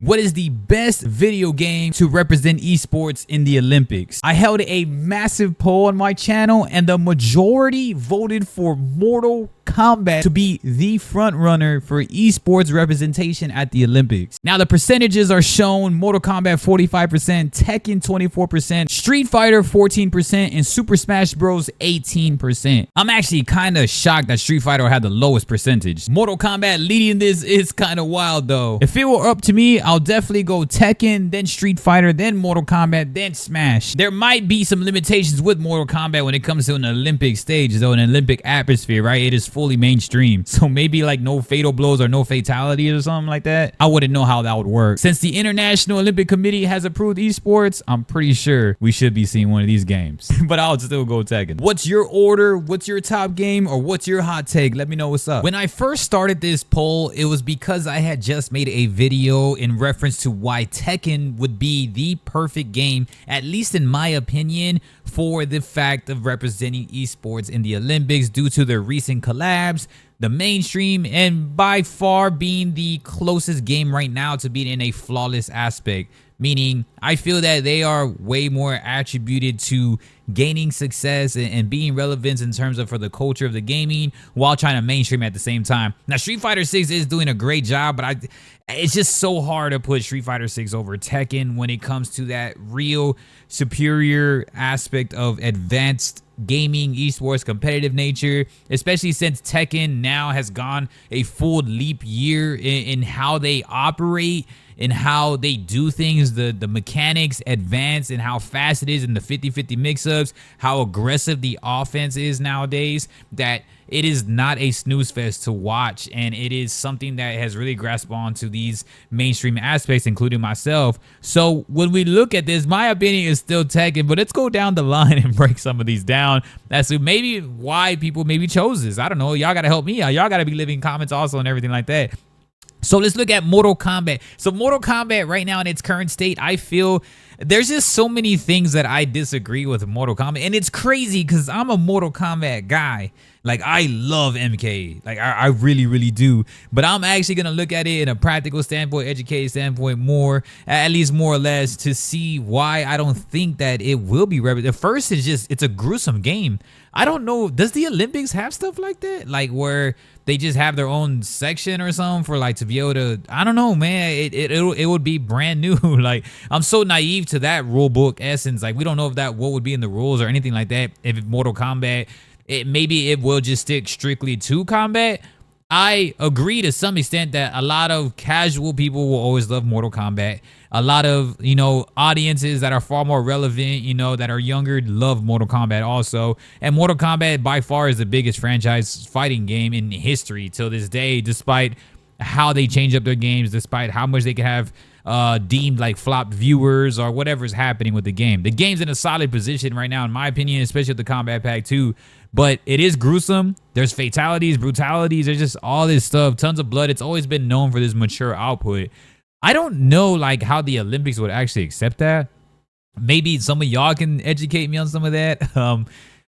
what is the best video game to represent esports in the Olympics? I held a massive poll on my channel and the majority voted for Mortal Kombat to be the front runner for esports representation at the Olympics. Now the percentages are shown: Mortal Kombat 45%, Tekken 24%, Street Fighter 14%, and Super Smash Bros 18%. I'm actually kind of shocked that Street Fighter had the lowest percentage. Mortal Kombat leading this is kind of wild though. If it were up to me, I'll definitely go Tekken, then Street Fighter, then Mortal Kombat, then Smash. There might be some limitations with Mortal Kombat when it comes to an Olympic stage though, an Olympic atmosphere, right? It is fully mainstream, so maybe like no fatal blows or no fatalities or something like that. I wouldn't know how that would work. Since the International Olympic Committee has approved esports, I'm pretty sure we should be seeing one of these games. But I'll still go Tekken. What's your order? What's your top game? Or what's your hot take? Let me know what's up. When I first started this poll, it was because I had just made a video in reference to why Tekken would be the perfect game, at least in my opinion, for the fact of representing esports in the Olympics due to their recent collabs, the mainstream, and by far being the closest game right now to being in a flawless aspect. Meaning, I feel that they are way more attributed to gaining success and being relevant in terms of for the culture of the gaming while trying to mainstream at the same time. Now, Street Fighter 6 is doing a great job, but it's just so hard to put Street Fighter 6 over Tekken when it comes to that real superior aspect of advanced gaming, esports, competitive nature, especially since Tekken now has gone a full leap year in how they operate, in how they do things, the mechanics advance, and how fast it is in the 50-50 mix-ups, how aggressive the offense is nowadays, that it is not a snooze fest to watch, and it is something that has really grasped on to these mainstream aspects, including myself. So when we look at this, my opinion is still Tekken, but let's go down the line and break some of these down as to maybe why people maybe chose this. I don't know. Y'all got to help me out. Y'all got to be leaving comments also and everything like that. So let's look at Mortal Kombat. So Mortal Kombat right now in its current state, I feel there's just so many things that I disagree with Mortal Kombat. And it's crazy because I'm a Mortal Kombat guy. Like, I love MK. Like, I really, really do. But I'm actually going to look at it in a practical standpoint, educated standpoint more, at least more or less, to see why I don't think that it will be represented. First, it's just, it's a gruesome game. I don't know. Does the Olympics have stuff like that? Like, where they just have their own section or something for like to be able to, I don't know, man. It would be brand new. Like, I'm so naive to that rule book essence. Like, we don't know if that what would be in the rules or anything like that. If Mortal Kombat, maybe it will just stick strictly to combat. I agree to some extent that a lot of casual people will always love Mortal Kombat. A lot of, audiences that are far more relevant, that are younger, love Mortal Kombat also. And Mortal Kombat by far is the biggest franchise fighting game in history till this day, despite how they change up their games, despite how much they can have deemed like flopped viewers or whatever's happening with the game. The game's in a solid position right now, in my opinion, especially with the Combat Pack 2. But it is gruesome. There's fatalities, brutalities. There's just all this stuff, tons of blood. It's always been known for this mature output. I don't know like how the Olympics would actually accept that. Maybe some of y'all can educate me on some of that.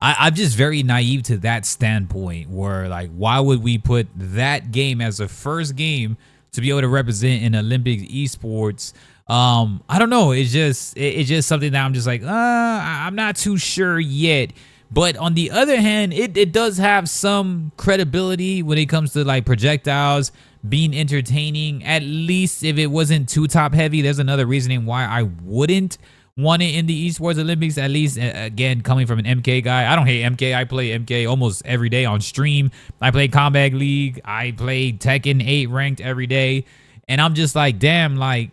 I'm just very naive to that standpoint where like, why would we put that game as the first game to be able to represent in Olympic esports? I don't know. It's just something that I'm just like, I'm not too sure yet. But on the other hand, it does have some credibility when it comes to like projectiles being entertaining, at least if it wasn't too top heavy. There's another reasoning why I wouldn't want it in the Esports Olympics, at least, again, coming from an MK guy. I don't hate MK. I play MK almost every day on stream. I play Combat League. I play Tekken 8 ranked every day. And I'm just like, damn, like,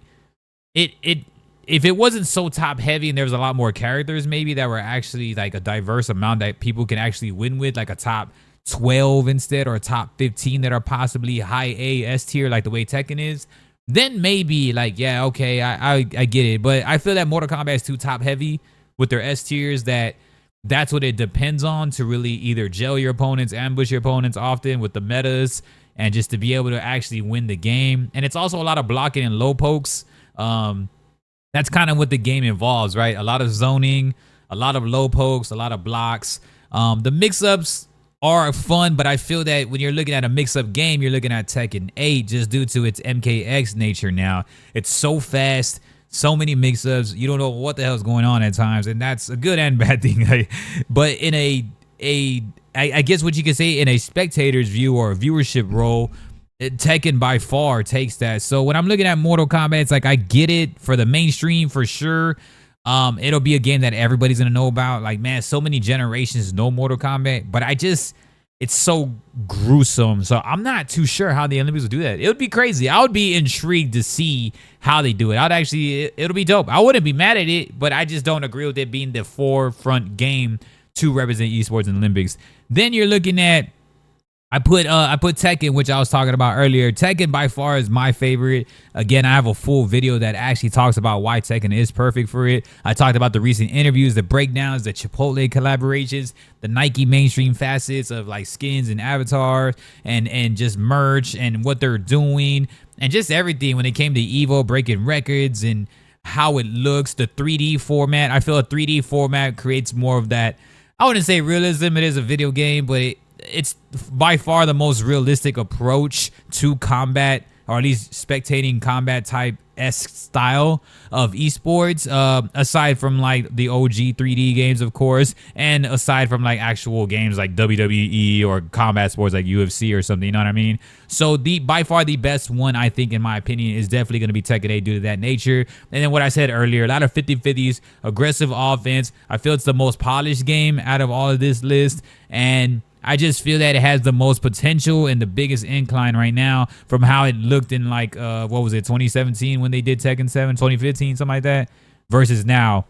if it wasn't so top heavy and there was a lot more characters maybe that were actually like a diverse amount that people can actually win with, like a top 12 instead, or a top 15 that are possibly high A, S tier, like the way Tekken is, then maybe like, yeah, okay, I get it. But I feel that Mortal Kombat is too top heavy with their S tiers, that's what it depends on to really either gel your opponents, ambush your opponents often with the metas, and just to be able to actually win the game. And it's also a lot of blocking and low pokes. That's kind of what the game involves, right? A lot of zoning, a lot of low pokes, a lot of blocks. The mix-ups are fun, but I feel that when you're looking at a mix-up game, you're looking at Tekken 8 just due to its MKX nature now. It's so fast, so many mix-ups. You don't know what the hell's going on at times, and that's a good and bad thing. But in I guess what you could say in a spectator's view or a viewership role, Tekken by far takes that. So when I'm looking at Mortal Kombat, it's like I get it for the mainstream for sure. It'll be a game that everybody's gonna know about. Like, man, so many generations know Mortal Kombat, but it's so gruesome. So I'm not too sure how the Olympics will do that. It would be crazy. I would be intrigued to see how they do it. It'll be dope. I wouldn't be mad at it, but I just don't agree with it being the forefront game to represent esports in the Olympics. Then you're looking at I put Tekken, which I was talking about earlier. Tekken by far is my favorite. Again, I have a full video that actually talks about why Tekken is perfect for it. I talked about the recent interviews, the breakdowns, the Chipotle collaborations, the Nike mainstream facets of like skins and avatars and just merch and what they're doing and just everything when it came to Evo breaking records and how it looks, the 3D format. I feel a 3D format creates more of that. I wouldn't say realism. It is a video game, but it's by far the most realistic approach to combat, or at least spectating combat type-esque style of esports, aside from like the OG 3D games, of course, and aside from like actual games like WWE or combat sports like UFC or something, you know what I mean? So by far the best one, I think, in my opinion, is definitely going to be Tekken 8 due to that nature. And then what I said earlier, a lot of 50-50s, aggressive offense. I feel it's the most polished game out of all of this list, and I just feel that it has the most potential and the biggest incline right now from how it looked in like, what was it, 2017 when they did Tekken 7, 2015, something like that, versus now.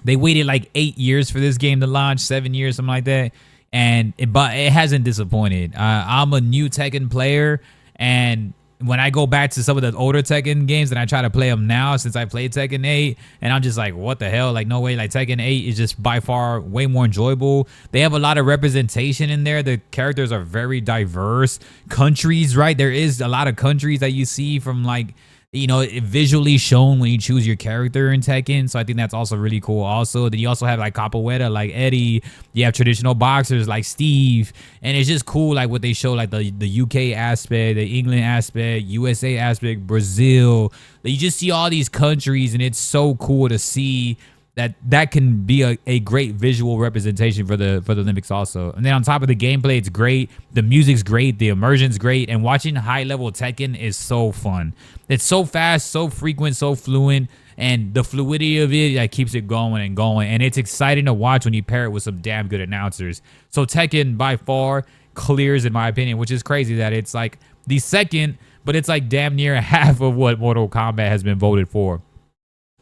They waited like 8 years for this game to launch, 7 years, something like that, and it hasn't disappointed. I'm a new Tekken player, and when I go back to some of the older Tekken games and I try to play them now since I played Tekken 8, and I'm just like, what the hell? Like, no way. Like, Tekken 8 is just by far way more enjoyable. They have a lot of representation in there. The characters are very diverse. Countries, right? There is a lot of countries that you see from, like, you know, visually shown when you choose your character in Tekken. So I think that's also really cool. Also, then you also have like Capoeira, like Eddie. You have traditional boxers like Steve. And it's just cool, like what they show, like the UK aspect, the England aspect, USA aspect, Brazil. You just see all these countries, and it's so cool to see that can be a great visual representation for the Olympics also. And then on top of the gameplay, it's great. The music's great. The immersion's great. And watching high-level Tekken is so fun. It's so fast, so frequent, so fluent. And the fluidity of it, like, keeps it going and going. And it's exciting to watch when you pair it with some damn good announcers. So Tekken, by far, clears, in my opinion, which is crazy that it's like the second, but it's like damn near half of what Mortal Kombat has been voted for.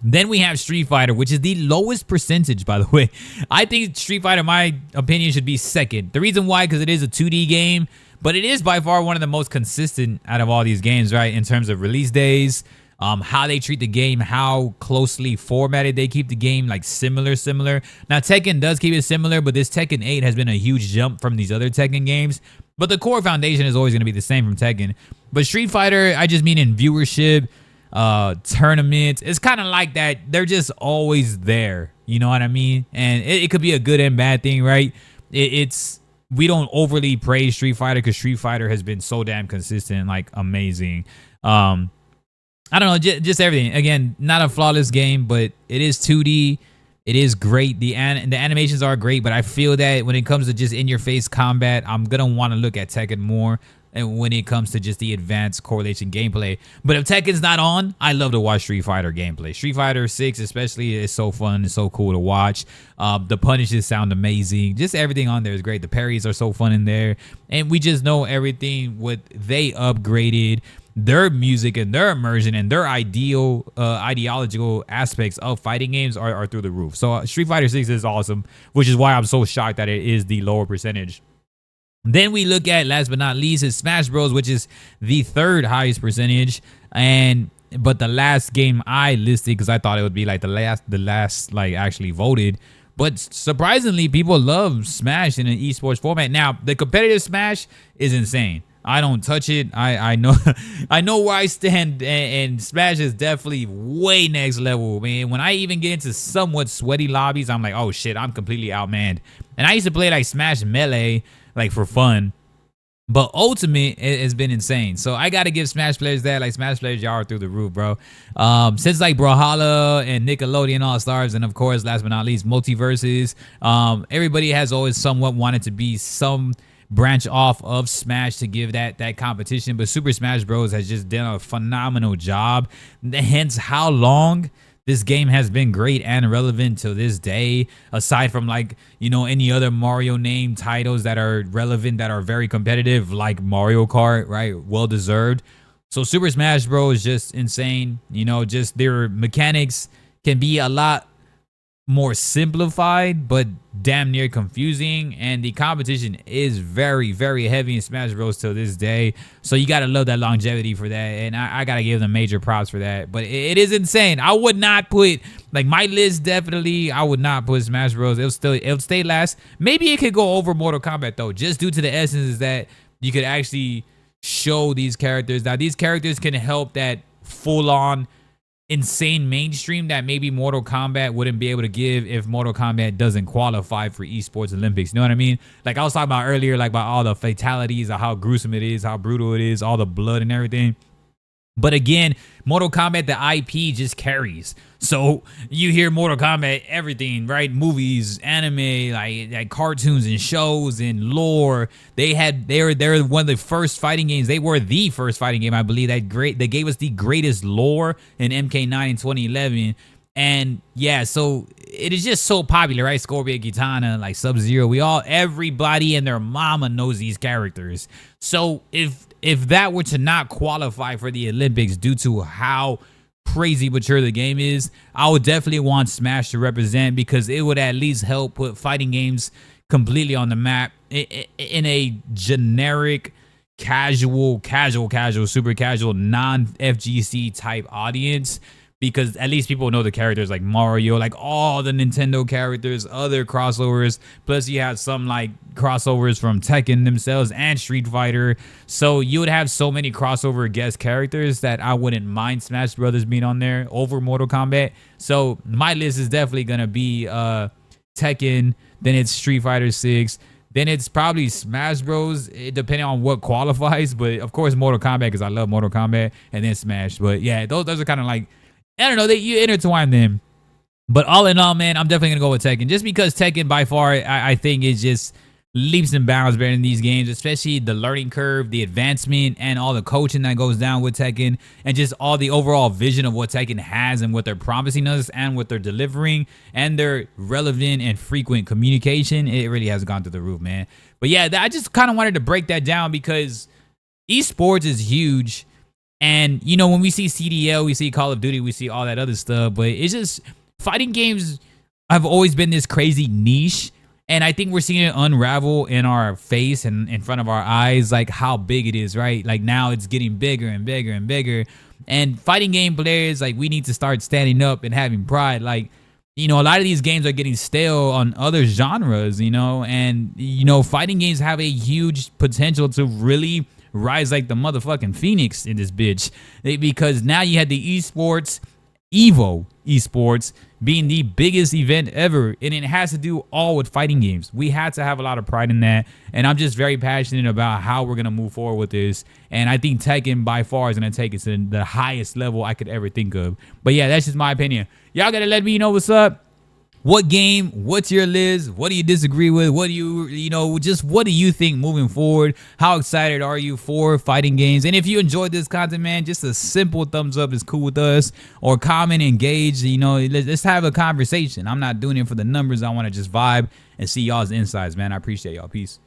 Then we have Street Fighter, which is the lowest percentage, by the way. I think Street Fighter, in my opinion, should be second. The reason why, because it is a 2D game, but it is by far one of the most consistent out of all these games, right? In terms of release days, how they treat the game, how closely formatted they keep the game, like similar. Now, Tekken does keep it similar, but this Tekken 8 has been a huge jump from these other Tekken games. But the core foundation is always going to be the same from Tekken. But Street Fighter, I just mean in viewership, tournaments, it's kind of like that. They're just always there, you know what I mean? And it could be a good and bad thing, right? We don't overly praise Street Fighter because Street Fighter has been so damn consistent, like amazing. I don't know, just everything. Again, not a flawless game, but it is 2D. It is great. The animations are great, but I feel that when it comes to just in-your-face combat, I'm gonna want to look at Tekken more. And when it comes to just the advanced correlation gameplay. But if Tekken's not on, I love to watch Street Fighter gameplay. Street Fighter 6 especially is so fun. It's so cool to watch. The punishes sound amazing. Just everything on there is great. The parries are so fun in there. And we just know everything what they upgraded. Their music and their immersion and their ideological aspects of fighting games are through the roof. So Street Fighter 6 is awesome, which is why I'm so shocked that it is the lower percentage. Then we look at, last but not least, is Smash Bros, which is the third highest percentage, but the last game I listed because I thought it would be like the last like actually voted. But surprisingly, people love Smash in an esports format. Now, the competitive Smash is insane. I don't touch it. I know I know where I stand, and Smash is definitely way next level, man. When I even get into somewhat sweaty lobbies, I'm like, oh shit, I'm completely outmanned. And I used to play like Smash Melee, like for fun. But Ultimate has been insane. So I got to give Smash players that. Like, Smash players, y'all are through the roof, bro. Since, like, Brawlhalla and Nickelodeon All-Stars, and, of course, last but not least, Multiverses, everybody has always somewhat wanted to be some branch off of Smash to give that competition. But Super Smash Bros. Has just done a phenomenal job. Hence how long this game has been great and relevant to this day, aside from, like, you know, any other Mario named titles that are relevant, that are very competitive, like Mario Kart, right? Well deserved. So Super Smash Bros. Is just insane. You know, just their mechanics can be a lot more simplified, but damn near confusing, and the competition is very, very heavy in Smash Bros. Till this day. So you gotta love that longevity for that, and I gotta give them major props for that. But it is insane. I would not put, like, my list, definitely I would not put Smash Bros. It'll stay last. Maybe it could go over Mortal Kombat though, just due to the essence is that you could actually show these characters. Now these characters can help that full on insane mainstream that maybe Mortal Kombat wouldn't be able to give if Mortal Kombat doesn't qualify for Esports Olympics. You know what I mean? Like I was talking about earlier, like about all the fatalities, of how gruesome it is, how brutal it is, all the blood and everything. But again, Mortal Kombat, the IP just carries. So you hear Mortal Kombat, everything, right? Movies, anime, like cartoons and shows and lore. They're one of the first fighting games. They were the first fighting game, I believe. They gave us the greatest lore in MK9 in 2011. And yeah, so it is just so popular, right? Scorpion, Kitana, like Sub-Zero. Everybody and their mama knows these characters. So if that were to not qualify for the Olympics due to how crazy mature the game is, I would definitely want Smash to represent, because it would at least help put fighting games completely on the map in a generic, casual, super casual, non-FGC type audience. Because at least people know the characters like Mario, like all the Nintendo characters, other crossovers. Plus you have some like crossovers from Tekken themselves and Street Fighter. So you would have so many crossover guest characters that I wouldn't mind Smash Brothers being on there over Mortal Kombat. So my list is definitely going to be Tekken, then it's Street Fighter 6. Then it's probably Smash Bros, depending on what qualifies. But of course Mortal Kombat, because I love Mortal Kombat, and then Smash. But yeah, those are kind of like, I don't know, you intertwine them. But all in all, man, I'm definitely going to go with Tekken. Just because Tekken, by far, I think is just leaps and bounds better in these games, especially the learning curve, the advancement, and all the coaching that goes down with Tekken, and just all the overall vision of what Tekken has and what they're promising us and what they're delivering, and their relevant and frequent communication. It really has gone through the roof, man. But yeah, I just kind of wanted to break that down, because esports is huge. And, you know, when we see CDL, we see Call of Duty, we see all that other stuff. But it's just, fighting games have always been this crazy niche. And I think we're seeing it unravel in our face and in front of our eyes, like how big it is, right? Like now it's getting bigger and bigger and bigger. And fighting game players, like, we need to start standing up and having pride. Like, you know, a lot of these games are getting stale on other genres, you know. And, you know, fighting games have a huge potential to really rise like the motherfucking phoenix in this bitch, because now you had the esports, Evo esports being the biggest event ever, and it has to do all with fighting games. We had to have a lot of pride in that, and I'm just very passionate about how we're gonna move forward with this. And I think Tekken by far is gonna take it to the highest level I could ever think of. But yeah, that's just my opinion. Y'all gotta let me know what's up. What game? What's your list? What do you disagree with? What do you know, just what do you think moving forward? How excited are you for fighting games? And if you enjoyed this content, man, just a simple thumbs up is cool with us, or comment, engage, you know, let's have a conversation. I'm not doing it for the numbers. I want to just vibe and see y'all's insides, man. I appreciate y'all. Peace.